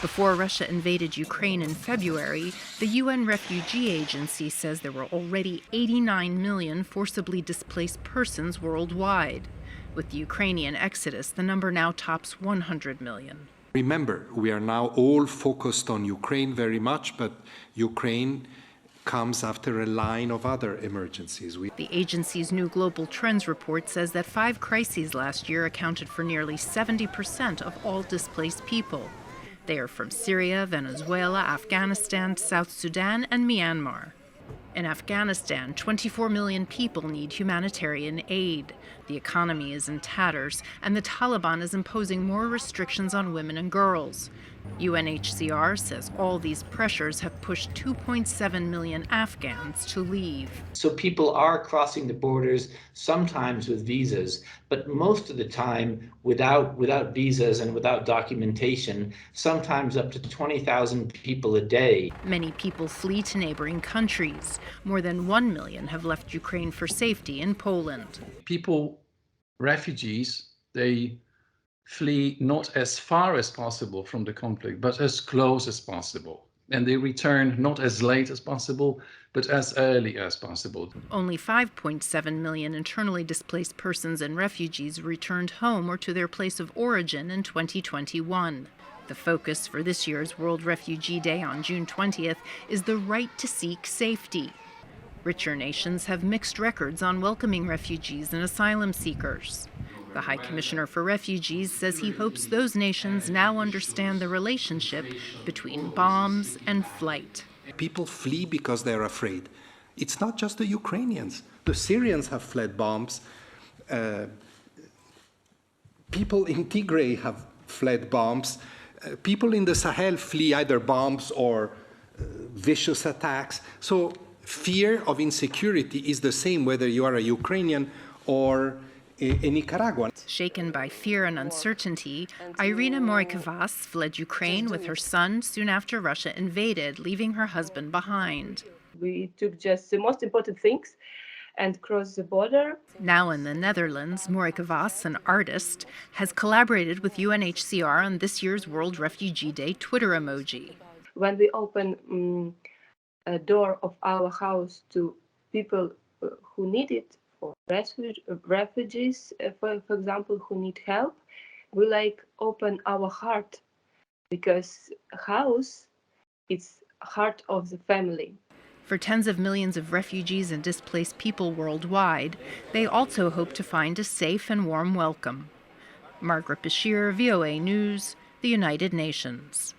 Before Russia invaded Ukraine in February, the UN Refugee Agency says there were already 89 million forcibly displaced persons worldwide. With the Ukrainian exodus, the number now tops 100 million. Remember, we are now all focused on Ukraine very much, but Ukraine comes after a line of other emergencies. The agency's new Global Trends report says that 5 crises last year accounted for nearly 70% of all displaced people. They are from Syria, Venezuela, Afghanistan, South Sudan, and Myanmar. In Afghanistan, 24 million people need humanitarian aid. The economy is in tatters, and the Taliban is imposing more restrictions on women and girls. UNHCR says all these pressures have pushed 2.7 million Afghans to leave. So people are crossing the borders, sometimes with visas, but most of the time without visas and without documentation, sometimes up to 20,000 people a day. Many people flee to neighboring countries. More than 1 million have left Ukraine for safety in Poland. People, refugees, they flee not as far as possible from the conflict, but as close as possible. And they return not as late as possible, but as early as possible. Only 5.7 million internally displaced persons and refugees returned home or to their place of origin in 2021. The focus for this year's World Refugee Day on June 20th is the right to seek safety. Richer nations have mixed records on welcoming refugees and asylum seekers. The High Commissioner for Refugees says he hopes those nations now understand the relationship between bombs and flight. People flee because they're afraid. It's not just the Ukrainians. The Syrians have fled bombs. People in Tigray have fled bombs. People in the Sahel flee either bombs or vicious attacks. So fear of insecurity is the same whether you are a Ukrainian or in Nicaragua. Shaken by fear and uncertainty, Iryna Morykvas fled Ukraine with her son soon after Russia invaded, leaving her husband behind. We took just the most important things and crossed the border. Now in the Netherlands, Morykvas, an artist, has collaborated with UNHCR on this year's World Refugee Day Twitter emoji. When we open a door of our house to people who need it, for refugees, for example, who need help, we open our heart, because house is heart of the family. For tens of millions of refugees and displaced people worldwide, they also hope to find a safe and warm welcome. Margaret Besheer, VOA News, the United Nations.